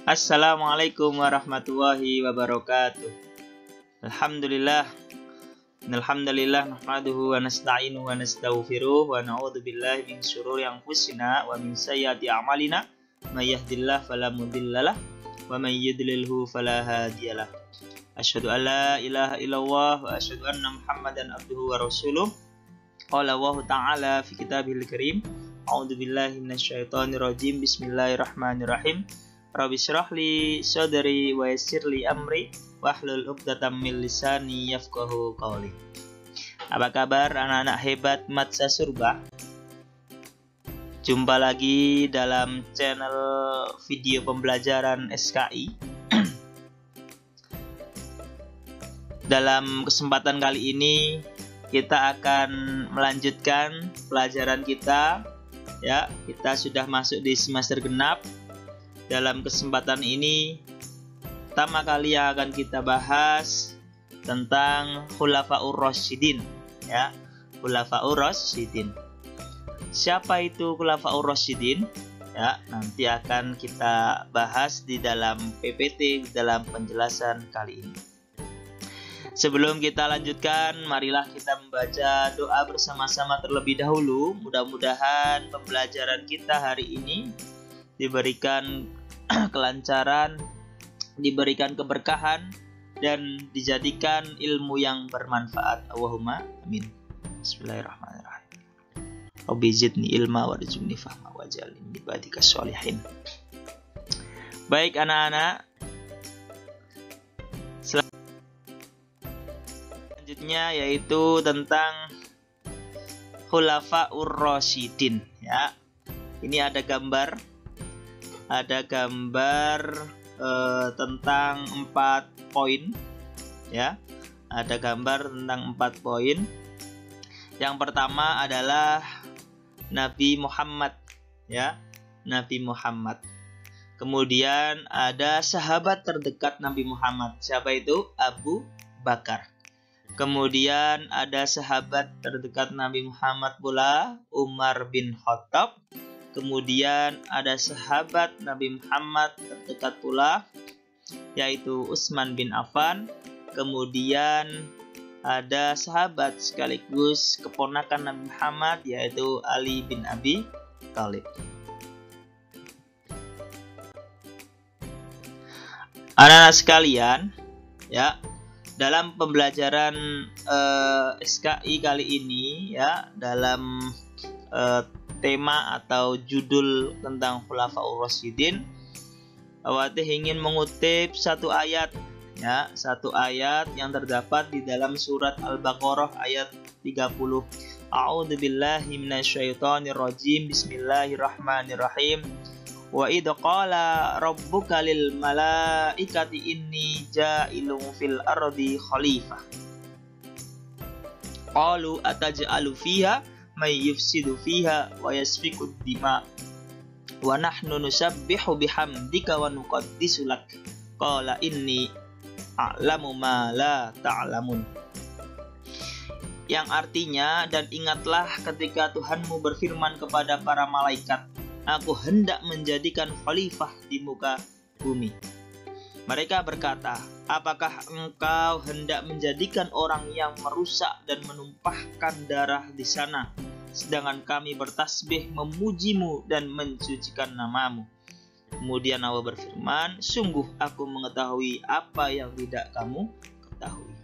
Assalamualaikum warahmatullahi wabarakatuh. Alhamdulillah. Alhamdulillah nahmaduhu wa nasta'inuhu wa nastaghfiruh wa na'udzu billahi min syururi anfusina wa min sayyiati a'malina. May yahdihillahu fala mudhillalah wa may yudlilhu fala hadiyalah. Asyhadu an la ilaha illallah wa asyhadu anna Muhammadan abduhu wa rasuluh. Qala Allah ta'ala fi kitabihil karim. A'udzu billahi minasyaitonir rajim. Bismillahirrahmanirrahim. Rabbi syrah li sadri wa yassir li amri wahlul 'uqdatam min lisani yafqahu qawli. Apa kabar anak-anak hebat Matsa Surba? Jumpa lagi dalam channel video pembelajaran SKI. Dalam kesempatan kali ini kita akan melanjutkan pelajaran kita. Ya, kita sudah masuk di semester genap. Dalam kesempatan ini pertama kali yang akan kita bahas tentang Khulafaur Rasyidin, ya. Khulafaur Rasyidin. Siapa itu Khulafaur Rasyidin? Ya, nanti akan kita bahas di dalam PPT dalam penjelasan kali ini. Sebelum kita lanjutkan, marilah kita membaca doa bersama-sama terlebih dahulu. Mudah-mudahan pembelajaran kita hari ini diberikan kelancaran, diberikan keberkahan, dan dijadikan ilmu yang bermanfaat. Allahumma amin. Bismillahirrahmanirrahim. Rabbi zidni ilma warzuqni fahma waj'alni min ibadikas sholihin. Baik anak-anak, selanjutnya yaitu tentang Khulafaur Rasyidin, ya. Ini ada gambar tentang 4 poin, ya. Ada gambar tentang 4 poin. Yang pertama adalah Nabi Muhammad, ya. Nabi Muhammad. Kemudian ada sahabat terdekat Nabi Muhammad. Siapa itu? Abu Bakar. Kemudian ada sahabat terdekat Nabi Muhammad pula, Umar bin Khattab. Kemudian ada sahabat Nabi Muhammad terdekat pula, yaitu Utsman bin Affan. Kemudian ada sahabat sekaligus keponakan Nabi Muhammad, yaitu Ali bin Abi Thalib. Anak-anak sekalian, ya, dalam pembelajaran SKI kali ini, ya, dalam tema atau judul tentang Khulafaur Rasyidin, Awati ingin mengutip satu ayat, ya, satu ayat yang terdapat di dalam surat Al-Baqarah ayat 30. A'udzu billahi minasyaitonir rajim. Bismillahirrahmanirrahim. Wa idz qala rabbuka lil malaikati inni ja'ilun fil ardi khalifah. Qalu ataj'alu fiha may yufsidu fiha wa yasfiku dima wa nahnu nusabbihu bihamdika wa nuqaddisu lak. Qala inni a'lamu ma la ta'lamun. Yang artinya, dan ingatlah ketika Tuhanmu berfirman kepada para malaikat, aku hendak menjadikan khalifah di muka bumi. Mereka berkata, apakah engkau hendak menjadikan orang yang merusak dan menumpahkan darah di sana, sedangkan kami bertasbih memujimu dan mensucikan namamu? Kemudian Allah berfirman, sungguh aku mengetahui apa yang tidak kamu ketahui.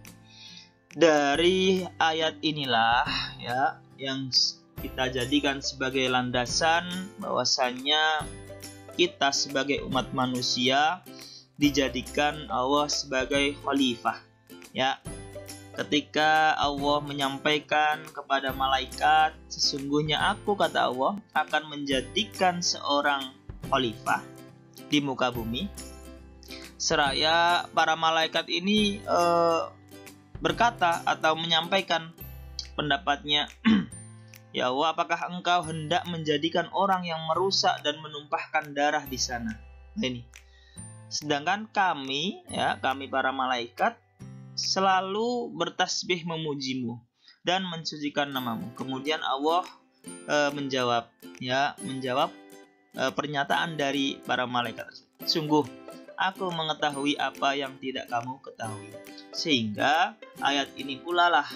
Dari ayat inilah, ya, yang kita jadikan sebagai landasan bahwasannya kita sebagai umat manusia dijadikan Allah sebagai khalifah, ya. Ketika Allah menyampaikan kepada malaikat, sesungguhnya aku, kata Allah, akan menjadikan seorang khalifah di muka bumi. Seraya para malaikat ini berkata atau menyampaikan pendapatnya, ya Allah, apakah engkau hendak menjadikan orang yang merusak dan menumpahkan darah di sana? Nah, ini. Sedangkan kami, ya, kami para malaikat selalu bertasbih memujimu dan mensucikan namamu. Kemudian Allah menjawab pernyataan dari para malaikat. Sungguh aku mengetahui apa yang tidak kamu ketahui. Sehingga ayat ini pula lah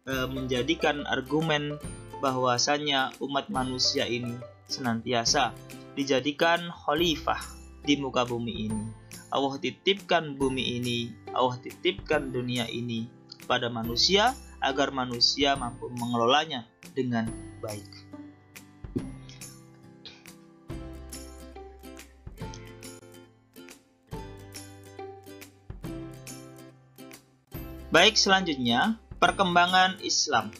menjadikan argumen bahwasanya umat manusia ini senantiasa dijadikan khalifah di muka bumi ini. Allah titipkan bumi ini, Allah titipkan dunia ini pada manusia agar manusia mampu mengelolanya dengan baik. Baik, selanjutnya perkembangan Islam.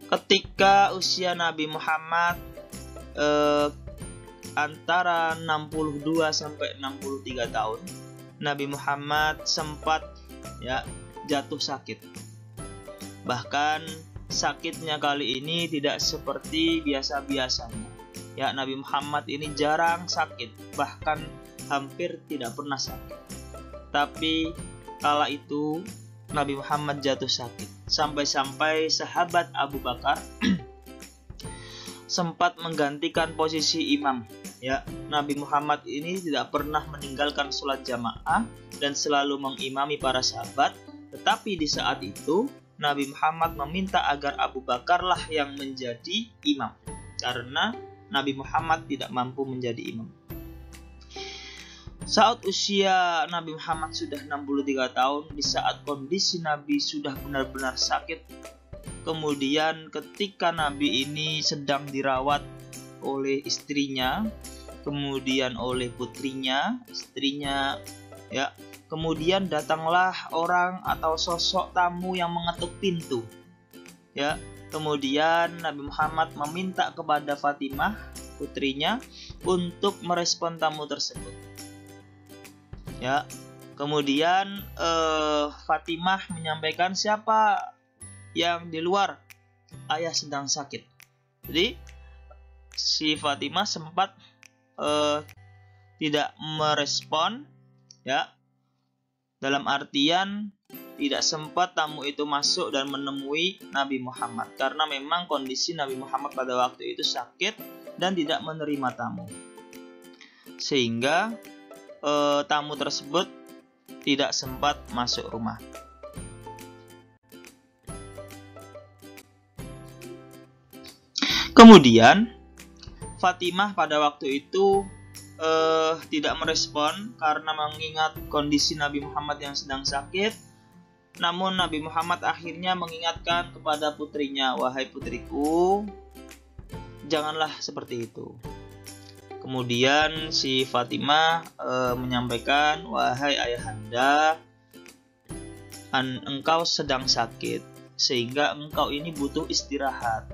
Ketika usia Nabi Muhammad antara 62 sampai 63 tahun, Nabi Muhammad sempat jatuh sakit. Bahkan sakitnya kali ini tidak seperti biasa-biasanya. Ya, Nabi Muhammad ini jarang sakit, bahkan hampir tidak pernah sakit. Tapi kala itu Nabi Muhammad jatuh sakit. Sampai-sampai sahabat Abu Bakar sempat menggantikan posisi imam. Ya, Nabi Muhammad ini tidak pernah meninggalkan sholat jamaah dan selalu mengimami para sahabat. Tetapi di saat itu Nabi Muhammad meminta agar Abu Bakarlah yang menjadi imam, karena Nabi Muhammad tidak mampu menjadi imam. Saat usia Nabi Muhammad sudah 63 tahun, di saat kondisi Nabi sudah benar-benar sakit, kemudian ketika Nabi ini sedang dirawat oleh istrinya, kemudian oleh putrinya, istrinya, ya, kemudian datanglah orang atau sosok tamu yang mengetuk pintu. Ya, kemudian Nabi Muhammad meminta kepada Fatimah, putrinya, untuk merespon tamu tersebut. Ya, kemudian Fatimah menyampaikan, siapa yang di luar? Ayah sedang sakit. Jadi si Fatimah sempat tidak merespon, ya, dalam artian tidak sempat tamu itu masuk dan menemui Nabi Muhammad, karena memang kondisi Nabi Muhammad pada waktu itu sakit dan tidak menerima tamu, sehingga tamu tersebut tidak sempat masuk rumah. Kemudian Fatimah pada waktu itu tidak merespon karena mengingat kondisi Nabi Muhammad yang sedang sakit. Namun Nabi Muhammad akhirnya mengingatkan kepada putrinya, wahai putriku, janganlah seperti itu. Kemudian si Fatimah menyampaikan, wahai ayahanda, engkau sedang sakit sehingga engkau ini butuh istirahat.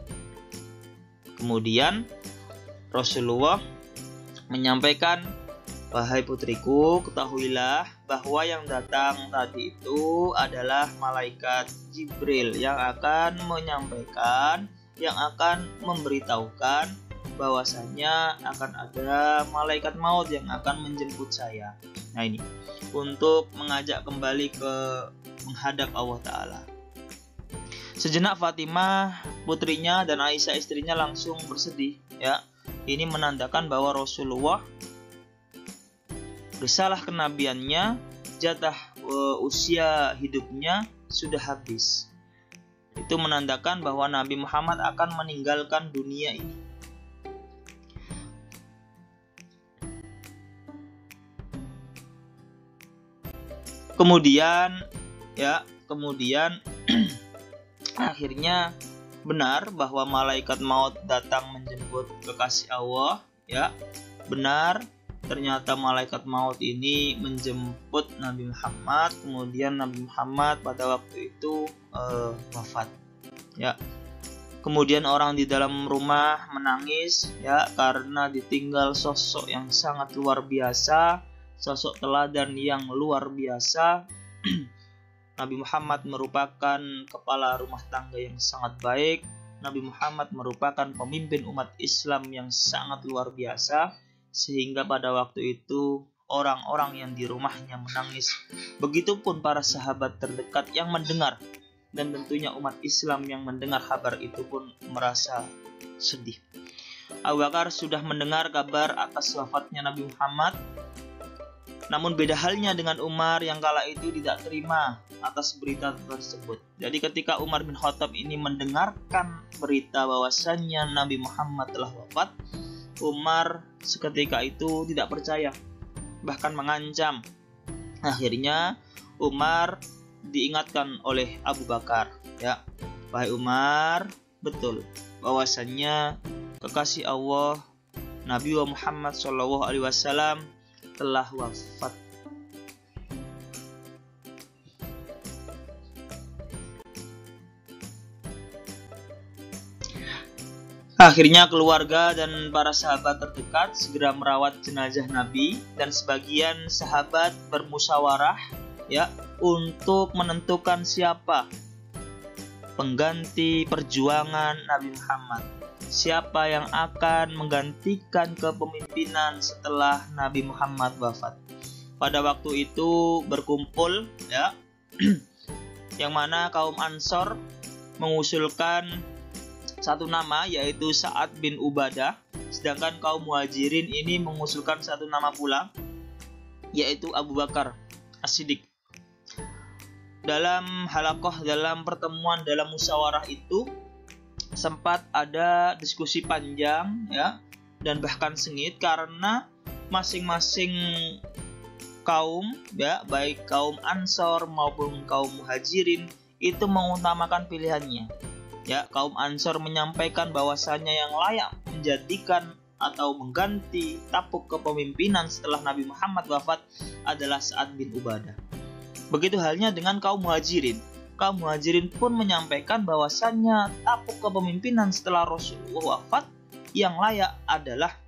Kemudian Rasulullah menyampaikan, wahai putriku, ketahuilah bahwa yang datang tadi itu adalah malaikat Jibril yang akan menyampaikan, yang akan memberitahukan bahwasanya akan ada malaikat maut yang akan menjemput saya. Nah, ini untuk mengajak kembali ke menghadap Allah Ta'ala. Sejenak Fatimah, putrinya, dan Aisyah istrinya langsung bersedih. Ya, ini menandakan bahwa Rasulullah risalah kenabiannya, jatah usia hidupnya sudah habis. Itu menandakan bahwa Nabi Muhammad akan meninggalkan dunia ini. Kemudian akhirnya benar bahwa malaikat maut datang menjemput kekasih Allah. Ya, benar, ternyata malaikat maut ini menjemput Nabi Muhammad. Kemudian Nabi Muhammad pada waktu itu wafat. Ya, kemudian orang di dalam rumah menangis, ya, karena ditinggal sosok yang sangat luar biasa, sosok teladan yang luar biasa. Nabi Muhammad merupakan kepala rumah tangga yang sangat baik. Nabi Muhammad merupakan pemimpin umat Islam yang sangat luar biasa, sehingga pada waktu itu orang-orang yang di rumahnya menangis. Begitupun para sahabat terdekat yang mendengar, dan tentunya umat Islam yang mendengar kabar itu pun merasa sedih. Abu Bakar sudah mendengar kabar atas wafatnya Nabi Muhammad. Namun beda halnya dengan Umar yang kala itu tidak terima atas berita tersebut. Jadi ketika Umar bin Khattab ini mendengarkan berita bahwasannya Nabi Muhammad telah wafat, Umar seketika itu tidak percaya, bahkan mengancam. Akhirnya Umar diingatkan oleh Abu Bakar, ya, wahai Umar, betul bahwasannya kekasih Allah Nabi Muhammad SAW telah wafat. Akhirnya keluarga dan para sahabat terdekat segera merawat jenazah Nabi, dan sebagian sahabat bermusyawarah, ya, untuk menentukan siapa pengganti perjuangan Nabi Muhammad. Siapa yang akan menggantikan kepemimpinan setelah Nabi Muhammad wafat. Pada waktu itu berkumpul, ya, yang mana kaum Ansor mengusulkan satu nama, yaitu Sa'ad bin Ubadah, sedangkan kaum Muhajirin ini mengusulkan satu nama pula, yaitu Abu Bakar As-Siddiq. Dalam halaqah, dalam pertemuan, dalam musyawarah itu sempat ada diskusi panjang, ya, dan bahkan sengit karena masing-masing kaum, ya, baik kaum Ansor maupun kaum Muhajirin itu mengutamakan pilihannya. Ya, kaum Ansor menyampaikan bahwasannya yang layak menjadikan atau mengganti tampuk kepemimpinan setelah Nabi Muhammad wafat adalah Sa'ad bin Ubadah. Begitu halnya dengan kaum Muhajirin. Kaum Muhajirin pun menyampaikan bahwasannya tampuk kepemimpinan setelah Rasulullah wafat yang layak adalah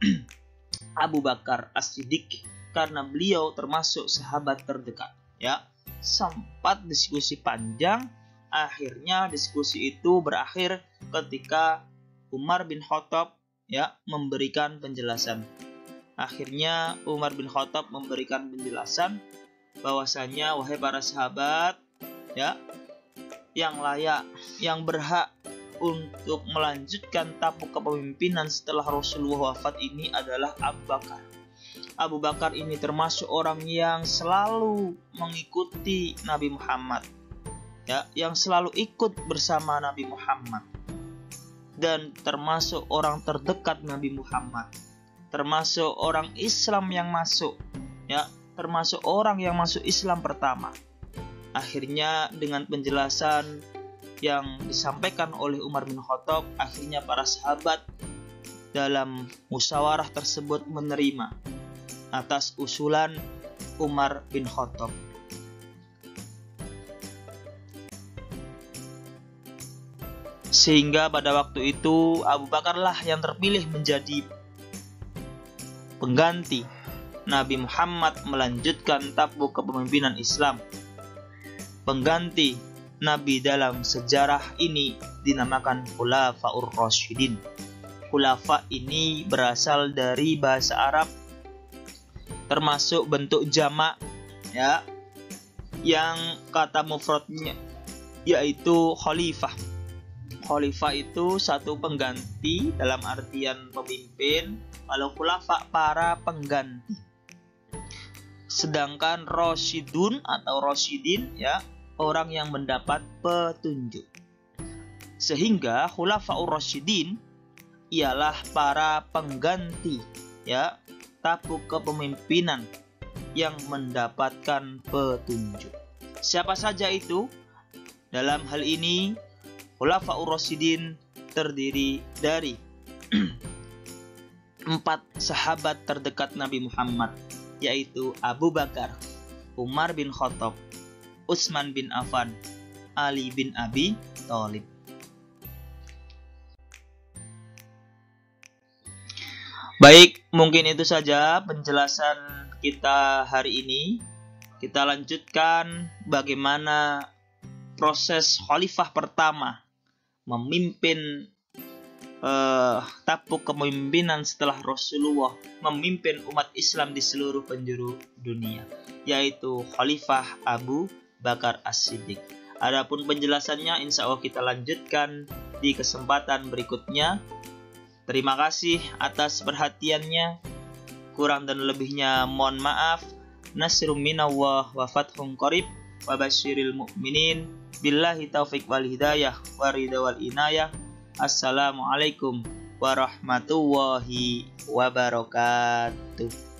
Abu Bakar As-Siddiq karena beliau termasuk sahabat terdekat. Ya, sempat diskusi panjang. Akhirnya diskusi itu berakhir ketika Umar bin Khattab, ya, memberikan penjelasan. Akhirnya Umar bin Khattab memberikan penjelasan bahwasannya, wahai para sahabat, ya, yang layak, yang berhak untuk melanjutkan tampuk kepemimpinan setelah Rasulullah wafat ini adalah Abu Bakar. Abu Bakar ini termasuk orang yang selalu mengikuti Nabi Muhammad, ya, yang selalu ikut bersama Nabi Muhammad, dan termasuk orang terdekat Nabi Muhammad, termasuk orang Islam yang masuk, ya, termasuk orang yang masuk Islam pertama. Akhirnya dengan penjelasan yang disampaikan oleh Umar bin Khattab, akhirnya para sahabat dalam musyawarah tersebut menerima atas usulan Umar bin Khattab. Sehingga pada waktu itu Abu Bakarlah yang terpilih menjadi pengganti Nabi Muhammad melanjutkan tampuk kepemimpinan Islam. Pengganti Nabi dalam sejarah ini dinamakan Khulafaur Rasyidin. Khulafa ini berasal dari bahasa Arab, termasuk bentuk jamak, ya, yang kata mufradnya yaitu khalifah. Khalifah itu satu pengganti dalam artian pemimpin, kalau khulafa para pengganti. Sedangkan Rasyidun atau Rasyidin, ya, orang yang mendapat petunjuk. Sehingga Khulafaur Rasyidin ialah para pengganti, ya, tampuk kepemimpinan yang mendapatkan petunjuk. Siapa saja itu? Dalam hal ini Khulafaur Rasyidin terdiri dari 4 sahabat terdekat Nabi Muhammad, yaitu Abu Bakar, Umar bin Khattab, Utsman bin Affan, Ali bin Abi Thalib. Baik, mungkin itu saja penjelasan kita hari ini. Kita lanjutkan bagaimana proses khalifah pertama memimpin tampuk kepemimpinan setelah Rasulullah memimpin umat Islam di seluruh penjuru dunia, yaitu Khalifah Abu Bakar As-Siddiq. Adapun penjelasannya insya Allah kita lanjutkan di kesempatan berikutnya. Terima kasih atas perhatiannya. Kurang dan lebihnya mohon maaf. nasrum minallah wa fathun qarib wa basyiril mu'minin. Billahi taufiq wal hidayah wa ridha wal inayah. Assalamualaikum warahmatullahi wabarakatuh.